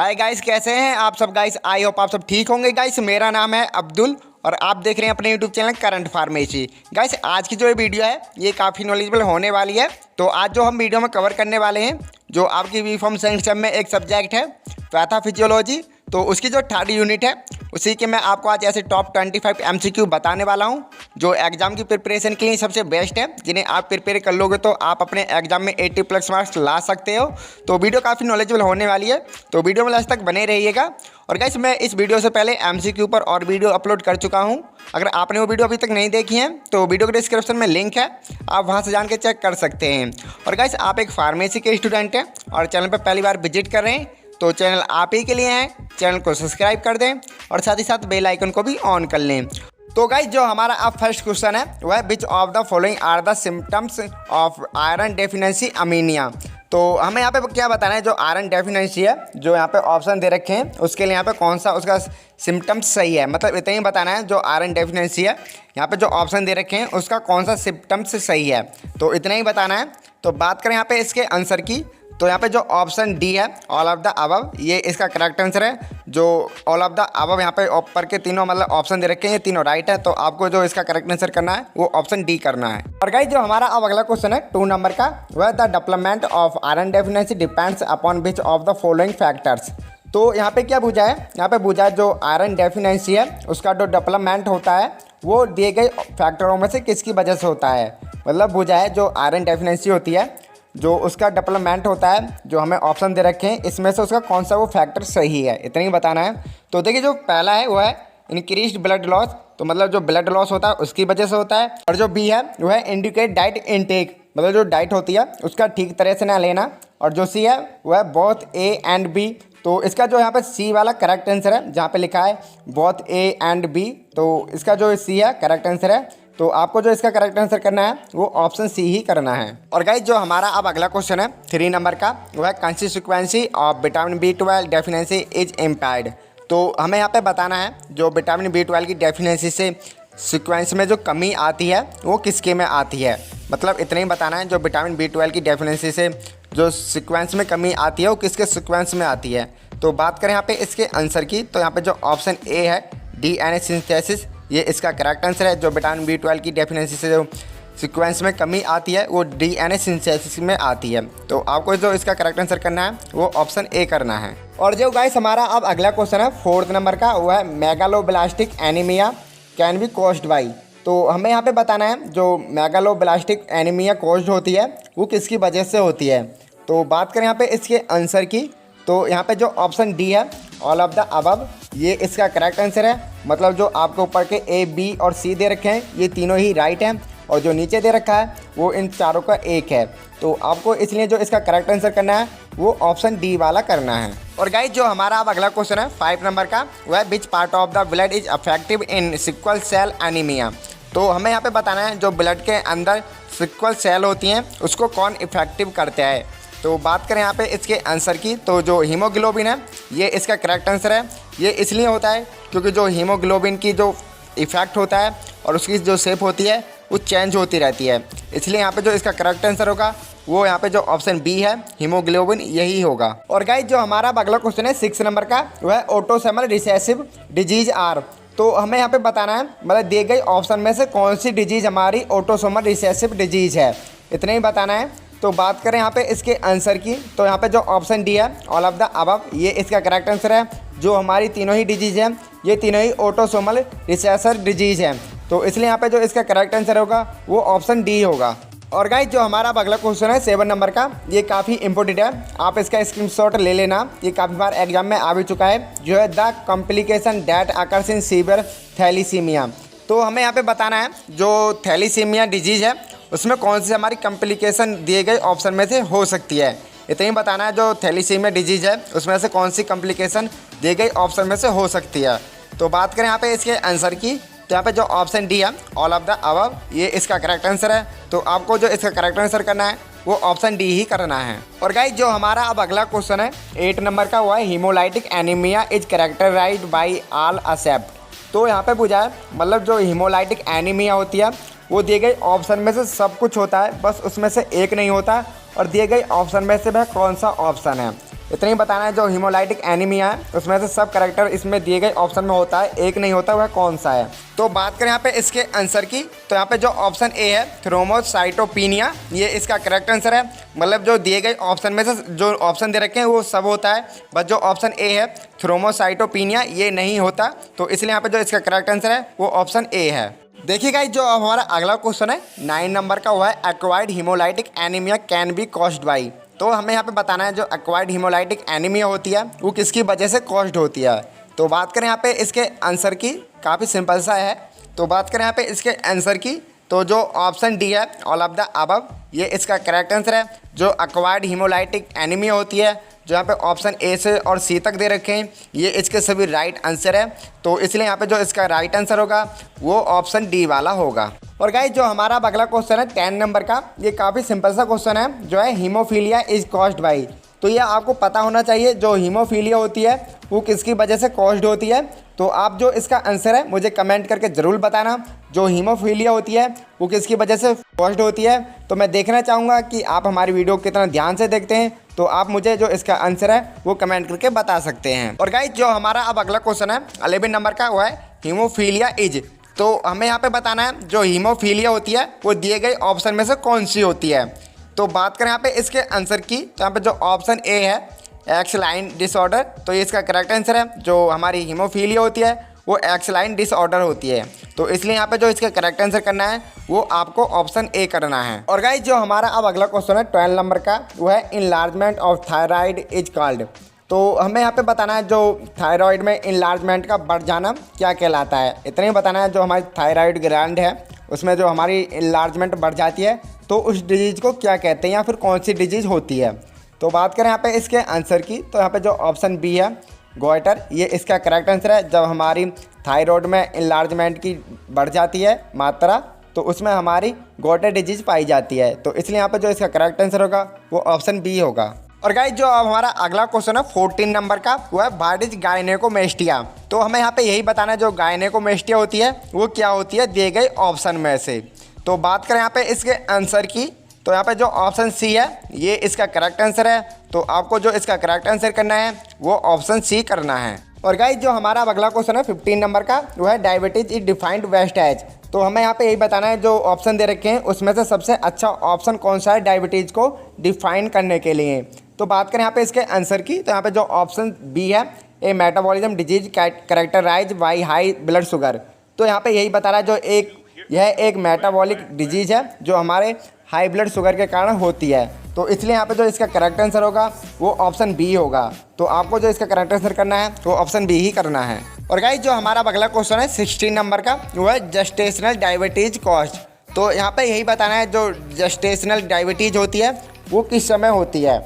Hi guys, कैसे हैं आप सब गाइस। आई होप आप सब ठीक होंगे गाइस। मेरा नाम है अब्दुल और आप देख रहे हैं अपने YouTube channel current pharmacy. Guys आज की जो ये वीडियो है ये काफ़ी नॉलेजेबल होने वाली है। तो आज जो हम वीडियो में कवर करने वाले हैं, जो आपकी बी फॉर्म सेकंड सेम में एक सब्जेक्ट है पैथोफिजियोलॉजी, तो उसकी जो थर्ड यूनिट है उसी के मैं आपको आज ऐसे टॉप 25 MCQ बताने वाला हूं जो एग्जाम की प्रिपरेशन के लिए सबसे बेस्ट है, जिन्हें आप प्रिपेयर कर लोगे तो आप अपने एग्जाम में 80+ मार्क्स ला सकते हो। तो वीडियो काफ़ी नॉलेजेबल होने वाली है, तो वीडियो में लास्ट तक बने रहिएगा। और गाइस मैं इस वीडियो से पहले MCQ पर और वीडियो अपलोड कर चुका हूँ। अगर आपने वो वीडियो अभी तक नहीं देखी है तो वीडियो के डिस्क्रिप्शन में लिंक है, आप वहाँ से जान के चेक कर सकते हैं। और गाइस आप एक फार्मेसी के स्टूडेंट हैं और चैनल पर पहली बार विजिट कर रहे हैं तो चैनल आप ही के लिए है, चैनल को सब्सक्राइब कर दें और साथ ही साथ बेल आइकन को भी ऑन कर लें। तो गाइस जो हमारा अब फर्स्ट क्वेश्चन है वह which of the following are the symptoms of iron deficiency anaemia. तो हमें यहाँ पे क्या बताना है, जो आयरन डेफिशिएंसी है जो यहाँ पे ऑप्शन दे रखे हैं उसके लिए यहाँ पे कौन सा उसका सिम्टम्स सही है, मतलब इतना ही बताना है। जो आयरन डेफिशिएंसी है यहाँ पे जो ऑप्शन दे रखे हैं उसका कौन सा सिम्टम्स सही है, तो इतना ही बताना है। तो बात करें यहाँ पे इसके आंसर की, तो यहाँ पे जो ऑप्शन डी है ऑल ऑफ द अबव, ये इसका करेक्ट आंसर है। जो ऑल ऑफ द अबव यहाँ पे ऊपर के तीनों मतलब ऑप्शन दे रखे हैं, ये तीनों राइट है, तो आपको जो इसका करेक्ट आंसर करना है वो ऑप्शन डी करना है। और गाइस जो हमारा अब अगला क्वेश्चन है 2 नंबर का, वह the development of iron deficiency depends upon which of the following factors. तो यहाँ पे क्या पूछा है, यहाँ पे पूछा है जो आयरन डेफिशिएंसी है उसका जो डेवलपमेंट होता है वो दिए गए फैक्टरों में से किसकी वजह से होता है। मतलब पूछा है जो आयरन डेफिशिएंसी होती है जो उसका डेवलपमेंट होता है, जो हमें ऑप्शन दे रखे हैं इसमें से उसका कौन सा वो फैक्टर सही है, इतना ही बताना है। तो देखिए जो पहला है वो है इंक्रीज्ड ब्लड लॉस, तो मतलब जो ब्लड लॉस होता है उसकी वजह से होता है। और जो बी है वो है इंडिकेट डाइट इनटेक, मतलब जो डाइट होती है उसका ठीक तरह से ना लेना। और जो सी है वो है बोथ ए एंड बी, तो इसका जो यहाँ पे सी वाला करेक्ट आंसर है, जहाँ पे लिखा है बोथ ए एंड बी, तो इसका जो सी है करेक्ट आंसर है। तो आपको जो इसका करेक्ट आंसर करना है वो ऑप्शन सी ही करना है। और गाइस जो हमारा अब अगला क्वेश्चन है 3 नंबर का, वो है consistency of vitamin B12 deficiency is impaired. तो हमें यहाँ पे बताना है जो विटामिन B12 की डेफिशिएंसी से सीक्वेंस में जो कमी आती है वो किसके में आती है, मतलब इतना ही बताना है। जो विटामिन B12 की डेफिशिएंसी से जो सीक्वेंस में कमी आती है वो किसके सीक्वेंस में आती है। तो बात करें यहाँ पे इसके आंसर की, तो यहाँ पे जो ऑप्शन ए है DNA सिंथेसिस, ये इसका करेक्ट आंसर है। जो विटामिन B12 की डेफिशिएंसी से जो सीक्वेंस में कमी आती है वो DNA सिंथेसिस में आती है, तो आपको जो इसका करेक्ट आंसर करना है वो ऑप्शन ए करना है। और जो गाइस हमारा अब अगला क्वेश्चन है 4 नंबर का, वो है megaloblastic anaemia can be caused by. तो हमें यहाँ पे बताना है जो मेगालोब्लास्टिक एनीमिया कॉज्ड होती है वो किसकी वजह से होती है। तो बात करें यहाँ पे इसके आंसर की, तो यहाँ पे जो ऑप्शन डी है ऑल ऑफ द अबव, ये इसका करेक्ट आंसर है। मतलब जो आपको ऊपर के ए बी और सी दे रखे हैं ये तीनों ही राइट हैं, और जो नीचे दे रखा है वो इन चारों का एक है, तो आपको इसलिए जो इसका करेक्ट आंसर करना है वो ऑप्शन डी वाला करना है। और गाइस जो हमारा अब अगला क्वेश्चन है 5 नंबर का, वह which part of the blood is affective in sickle cell anaemia. तो हमें यहाँ पे बताना है जो ब्लड के अंदर सिक्वल सेल होती हैं उसको कौन इफेक्टिव करता है। तो बात करें यहाँ पे इसके आंसर की, तो जो हीमोग्लोबिन है ये इसका करेक्ट आंसर है। ये इसलिए होता है क्योंकि जो हीमोग्लोबिन की जो इफ़ेक्ट होता है और उसकी जो शेप होती है वो चेंज होती रहती है, इसलिए यहाँ पे जो इसका करेक्ट आंसर होगा वो यहाँ पे जो ऑप्शन बी है हीमोग्लोबिन यही होगा। और गाइस जो हमारा अगला क्वेश्चन है 6 नंबर का, वह है ऑटोसोमल रिसेसिव डिजीज आर। तो हमें यहाँ पे बताना है मतलब दिए गए ऑप्शन में से कौन सी डिजीज़ हमारी ऑटोसोमल रिसेसिव डिजीज़ है, इतना ही बताना है। तो बात करें यहाँ पे इसके आंसर की, तो यहाँ पे जो ऑप्शन डी है ऑल ऑफ द अबव, ये इसका करेक्ट आंसर है। जो हमारी तीनों ही डिजीज़ हैं ये तीनों ही ऑटोसोमल रिसेसर डिजीज़ हैं, तो इसलिए यहाँ पे जो इसका करेक्ट आंसर होगा वो ऑप्शन डी होगा। और गाइस जो हमारा अगला क्वेश्चन है 7 नंबर का, ये काफ़ी इंपॉर्टेंट है, आप इसका स्क्रीनशॉट ले लेना, ये काफ़ी बार एग्जाम में आ भी चुका है। जो है the complication that occurs in severe thalassaemia. तो हमें यहाँ पे बताना है जो थैलीसीमिया डिजीज़ है उसमें कौन सी हमारी कॉम्प्लिकेशन दिए गए ऑप्शन में से हो सकती है, इतना ही बताना है। जो थैलीसीमिया डिजीज़ है उसमें से कौन सी कॉम्प्लिकेशन दिए गए ऑप्शन में से हो सकती है। तो बात करें यहाँ पे इसके आंसर की, तो यहाँ पे जो ऑप्शन डी है ऑल ऑफ द अबव, ये इसका करेक्ट आंसर है। तो आपको जो इसका करेक्ट आंसर करना है वो ऑप्शन डी ही करना है। और गाइस जो हमारा अब अगला क्वेश्चन है 8 नंबर का, वो है haemolytic anaemia is characterised by all except. तो यहाँ पे पूछा है मतलब जो हीमोलाइटिक एनीमिया होती है वो दिए गए ऑप्शन में से सब कुछ होता है, बस उसमें से एक नहीं होता, और दिए गए ऑप्शन में से वह कौन सा ऑप्शन है। इतना ही बताना है जो हीमोलाइटिक एनीमिया है उसमें से सब करेक्टर इसमें दिए गए ऑप्शन में होता है, एक नहीं होता, वह कौन सा है। तो बात करें यहाँ पे इसके आंसर की, तो यहाँ पे जो ऑप्शन ए है थ्रोम्बोसाइटोपिनिया, ये इसका करेक्ट आंसर है। मतलब जो दिए गए ऑप्शन में से जो ऑप्शन दे रखे हैं वो सब होता है, बस जो ऑप्शन ए है थ्रोम्बोसाइटोपिनिया ये नहीं होता, तो इसलिए यहाँ पे जो इसका करेक्ट आंसर है वो ऑप्शन ए है। देखिए गाइस, जो हमारा अगला क्वेश्चन है 9 नंबर का, वो है acquired haemolytic anaemia can be caused by. तो हमें यहाँ पे बताना है जो एक्वायर्ड हीमोलाइटिक एनीमिया होती है वो किसकी वजह से कॉज्ड होती है। तो बात करें यहाँ पे इसके आंसर की, काफ़ी सिंपल सा है। तो बात करें यहाँ पे इसके आंसर की, तो जो ऑप्शन डी है ऑल ऑफ द अबव, ये इसका करेक्ट आंसर है। जो एक्वायर्ड हीमोलाइटिक एनीमिया होती है, जो यहाँ पे ऑप्शन ए से और सी तक दे रखे हैं, ये इसके सभी राइट आंसर है। तो इसलिए यहाँ पे जो इसका राइट आंसर होगा वो ऑप्शन डी वाला होगा। और गाइस, जो हमारा अगला क्वेश्चन है 10 नंबर का, ये काफ़ी सिंपल सा क्वेश्चन है, जो है हीमोफीलिया इज कॉज्ड बाई। तो ये आपको पता होना चाहिए जो हीमोफीलिया होती है वो किसकी वजह से कॉज्ड होती है। तो आप जो इसका आंसर है मुझे कमेंट करके ज़रूर बताना, जो हीमोफीलिया होती है वो किसकी वजह से कॉज्ड होती है। तो मैं देखना चाहूँगा कि आप हमारी वीडियो कितना ध्यान से देखते हैं, तो आप मुझे जो इसका आंसर है वो कमेंट करके बता सकते हैं। और गाइस, जो हमारा अब अगला क्वेश्चन है 11 नंबर का, वो है हीमोफीलिया इज। तो हमें यहाँ पे बताना है जो हीमोफीलिया होती है वो दिए गए ऑप्शन में से कौन सी होती है। तो बात करें यहाँ पे इसके आंसर की, तो यहाँ पे जो ऑप्शन ए है एक्स लाइन डिसऑर्डर, तो ये इसका करेक्ट आंसर है। जो हमारी हीमोफीलिया होती है वो एक्स लाइन डिसऑर्डर होती है, तो इसलिए यहाँ पे जो इसका करेक्ट आंसर करना है वो आपको ऑप्शन ए करना है। और गाइस, जो हमारा अब अगला क्वेश्चन है 12 नंबर का, वो है enlargement of thyroid is called. तो हमें यहाँ पे बताना है जो थायराइड में इनलार्जमेंट का बढ़ जाना क्या कहलाता है। इतना ही बताना है जो हमारी थायराइड ग्लैंड है उसमें जो हमारी इनलार्जमेंट बढ़ जाती है तो उस डिजीज़ को क्या कहते हैं या फिर कौन सी डिजीज़ होती है। तो बात करें यहाँ पे इसके आंसर की, तो यहाँ पे जो ऑप्शन बी है गोइटर, ये इसका करेक्ट आंसर है। जब हमारी थायराइड में इनलार्जमेंट की बढ़ जाती है मात्रा तो उसमें हमारी गोइटर डिजीज़ पाई जाती है, तो इसलिए यहाँ पे जो इसका करेक्ट आंसर होगा वो ऑप्शन बी होगा। और गाइस, जो अब हमारा अगला क्वेश्चन है 14 नंबर का, वो है व्हाट इज गायनेकोमेस्टिया। तो हमें यहाँ पे यही बताना है जो गायनेकोमेस्टिया होती है वो क्या होती है दिए गए ऑप्शन में से। तो बात करें यहाँ पे इसके आंसर की, तो यहाँ पे जो ऑप्शन सी है ये इसका करेक्ट आंसर है। तो आपको जो इसका करेक्ट आंसर करना है वो ऑप्शन सी करना है। और गाइस, जो हमारा अगला क्वेश्चन है 15 नंबर का, वो है diabetes is defined best as. तो हमें यहाँ पे यही बताना है जो ऑप्शन दे रखे हैं उसमें से सबसे अच्छा ऑप्शन कौन सा है डायबिटीज़ को डिफाइन करने के लिए। तो बात करें यहाँ पे इसके आंसर की, तो यहाँ पे जो ऑप्शन बी है a metabolism disease characterize by high blood sugar. तो यहाँ पे यही बता रहा है यह एक मेटाबॉलिक डिजीज़ है जो हमारे हाई ब्लड शुगर के कारण होती है, तो इसलिए यहाँ पे जो इसका करेक्ट आंसर होगा वो ऑप्शन बी होगा। तो आपको जो इसका करेक्ट आंसर करना है वो ऑप्शन बी ही करना है। और गाइस, जो हमारा अगला क्वेश्चन है 16 नंबर का, वो है जस्टेशनल डायबिटीज कॉस्ट। तो यहाँ पे यही बताना है जो जस्टेशनल डायबिटीज होती है वो किस समय होती है।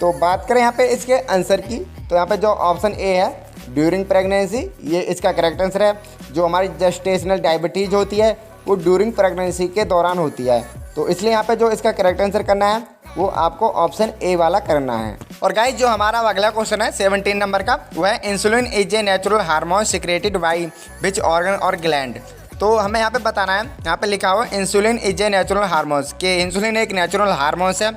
तो बात करें यहाँ पे इसके आंसर की, तो यहाँ पे जो ऑप्शन ए है ड्यूरिंग प्रेगनेंसी, ये इसका करेक्ट आंसर है। जो हमारी जस्टेशनल डायबिटीज़ होती है वो ड्यूरिंग प्रेगनेंसी के दौरान होती है, तो इसलिए यहाँ पे जो इसका करेक्ट आंसर करना है वो आपको ऑप्शन ए वाला करना है। और गाइस, जो हमारा अगला क्वेश्चन है 17 नंबर का, वो है insulin is a natural hormone secreted by which organ और ग्लैंड। तो हमें यहाँ पे बताना है, यहाँ पे लिखा हुआ insulin is a natural hormones, कि इंसुलिन एक नेचुरल हार्मोन्स है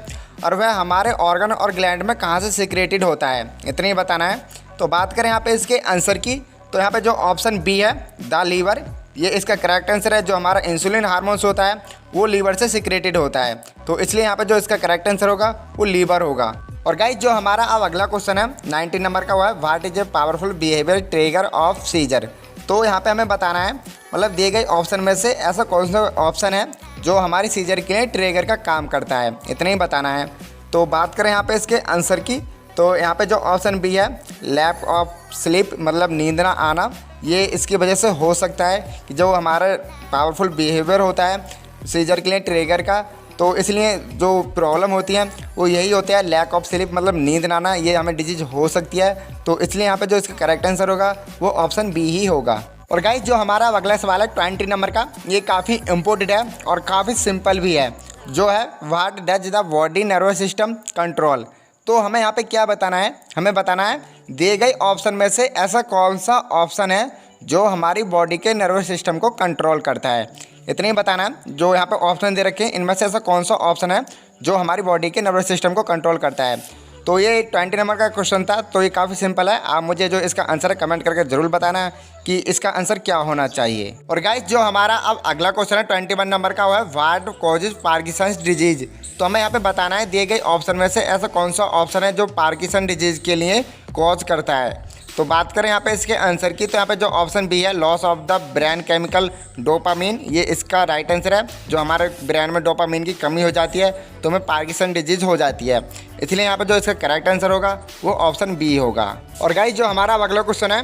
और वह हमारे ऑर्गन और ग्लैंड में कहाँ से सिक्रेटेड होता है, इतना ही बताना है। तो बात करें यहाँ पे इसके आंसर की, तो यहाँ पे जो ऑप्शन बी है द लीवर, ये इसका करेक्ट आंसर है। जो हमारा इंसुलिन हार्मोन्स होता है वो लीवर से सिक्रेटेड होता है, तो इसलिए यहाँ पे जो इसका करेक्ट आंसर होगा वो लीवर होगा। और गाइस, जो हमारा अब अगला क्वेश्चन है 19 नंबर का, हुआ है what is a powerful behaviour trigger of seizure. तो यहाँ पे हमें बताना है, मतलब दिए गए ऑप्शन में से ऐसा कौन सा ऑप्शन है जो हमारी सीजर के लिए ट्रिगर का काम करता है, इतना ही बताना है। तो बात करें यहाँ पे इसके आंसर की, तो यहाँ पे जो ऑप्शन बी है लैक ऑफ स्लीप, मतलब नींद ना आना, ये इसकी वजह से हो सकता है कि जो हमारा पावरफुल बिहेवियर होता है सीजर के लिए ट्रिगर का, तो इसलिए जो प्रॉब्लम होती है वो यही होता है लैक ऑफ स्लीप, मतलब नींद ना आना, ये हमें डिजीज हो सकती है। तो इसलिए यहाँ पे जो इसका करेक्ट आंसर होगा वो ऑप्शन बी ही होगा। और गाइस, जो हमारा अगला सवाल है 20 नंबर का, ये काफ़ी इम्पोर्टेंट है और काफ़ी सिंपल भी है, जो है what does the body nervous system control. तो हमें यहाँ पे क्या बताना है, हमें बताना है दिए गए ऑप्शन में से ऐसा कौन सा ऑप्शन है जो हमारी बॉडी के नर्वस सिस्टम को कंट्रोल करता है, इतना ही बताना है। जो यहाँ पे ऑप्शन दे रखे हैं इनमें से ऐसा कौन सा ऑप्शन है जो हमारी बॉडी के नर्वस सिस्टम को कंट्रोल करता है। तो ये 20 नंबर का क्वेश्चन था। तो ये काफ़ी सिंपल है। आप मुझे जो इसका आंसर है कमेंट करके ज़रूर बताना कि इसका आंसर क्या होना चाहिए। और गाइस जो हमारा अब अगला क्वेश्चन है 21 नंबर का, हुआ है व्हाट कॉजेज पार्किंसंस डिजीज। तो हमें यहाँ पे बताना है दिए गए ऑप्शन में से ऐसा कौन सा ऑप्शन है जो पार्किंसन डिजीज के लिए कॉज करता है। तो बात करें यहाँ पे इसके आंसर की, तो यहाँ पे जो ऑप्शन बी है loss of the brain chemical dopamine, ये इसका राइट आंसर है। जो हमारे ब्रेन में डोपामीन की कमी हो जाती है तो हमें पार्किंसन डिजीज हो जाती है, इसलिए यहाँ पे जो इसका करेक्ट आंसर होगा वो ऑप्शन बी होगा। और गाइस जो हमारा अगला क्वेश्चन है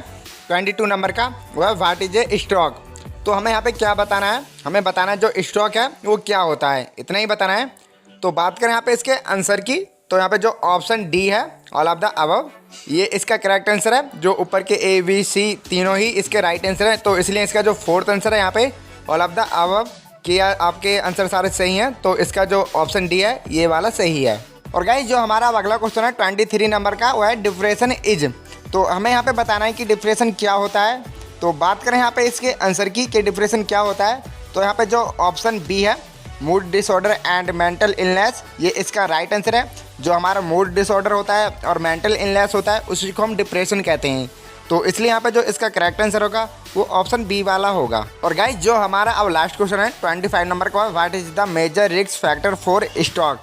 22 नंबर का, वो है व्हाट इज ए स्ट्रोक। तो हमें यहाँ पे क्या बताना है, हमें बताना है जो स्ट्रोक है वो क्या होता है, इतना ही बताना है। तो बात करें यहाँ पे इसके आंसर की, तो यहाँ पे जो ऑप्शन डी है ऑल ऑफ द अबव, ये इसका करेक्ट आंसर है। जो ऊपर के ए बी सी तीनों ही इसके राइट आंसर है, तो इसलिए इसका जो फोर्थ आंसर है यहाँ पे ऑल ऑफ द अबव कि आपके आंसर सारे सही हैं, तो इसका जो ऑप्शन डी है ये वाला सही है। और गाइस जो हमारा अगला क्वेश्चन है 23 नंबर का, वो है डिप्रेशन इज। तो हमें यहाँ पे बताना है कि डिप्रेशन क्या होता है। तो बात करें यहाँ पे इसके आंसर की कि डिप्रेशन क्या होता है, तो यहाँ पे जो ऑप्शन बी है mood disorder and mental illness, ये इसका राइट आंसर है। जो हमारा मूड डिसऑर्डर होता है और मेंटल इलनेस होता है उसी को हम डिप्रेशन कहते हैं, तो इसलिए यहाँ पे जो इसका करेक्ट आंसर होगा वो ऑप्शन बी वाला होगा। और गाइस जो हमारा अब लास्ट क्वेश्चन है 25 नंबर का, what is the major risk factor for stock.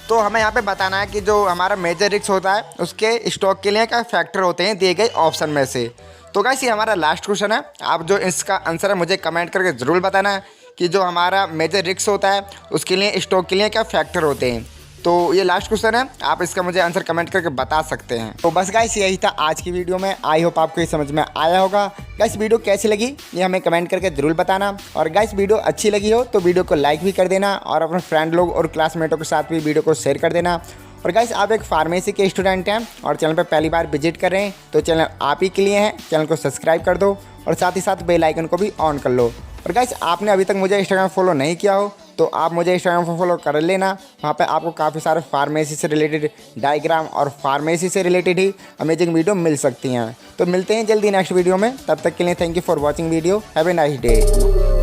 तो हमें यहाँ पे बताना है कि जो हमारा मेजर रिस्क होता है उसके स्टॉक के लिए क्या फैक्टर होते हैं दिए गए ऑप्शन में से। तो गाइस ये हमारा लास्ट क्वेश्चन है। आप जो इसका आंसर है मुझे कमेंट करके ज़रूर बताना है कि जो हमारा मेजर रिस्क होता है उसके लिए स्टॉक के लिए क्या फैक्टर होते हैं। तो ये लास्ट क्वेश्चन है, आप इसका मुझे आंसर कमेंट करके बता सकते हैं। तो बस गाइस यही था आज की वीडियो में। आई होप आपको ये समझ में आया होगा। गाइस वीडियो कैसी लगी ये हमें कमेंट करके ज़रूर बताना। और गाइस वीडियो अच्छी लगी हो तो वीडियो को लाइक भी कर देना और अपने फ्रेंड लोग और क्लासमेटों के साथ भी वीडियो को शेयर कर देना। और गाइस आप एक फार्मेसी के स्टूडेंट हैं और चैनल पर पहली बार विजिट कर रहे हैं तो चैनल आप ही के लिए है, चैनल को सब्सक्राइब कर दो और साथ ही साथ बेल आइकन को भी ऑन कर लो। और गाइस आपने अभी तक मुझे इंस्टाग्राम फॉलो नहीं किया हो तो आप मुझे इंस्टाग्राम पर फॉलो कर लेना। वहाँ पे आपको काफ़ी सारे फार्मेसी से रिलेटेड डायग्राम और फार्मेसी से रिलेटेड ही अमेजिंग वीडियो मिल सकती हैं। तो मिलते हैं जल्दी नेक्स्ट वीडियो में, तब तक के लिए thank you for watching video. Have a nice day.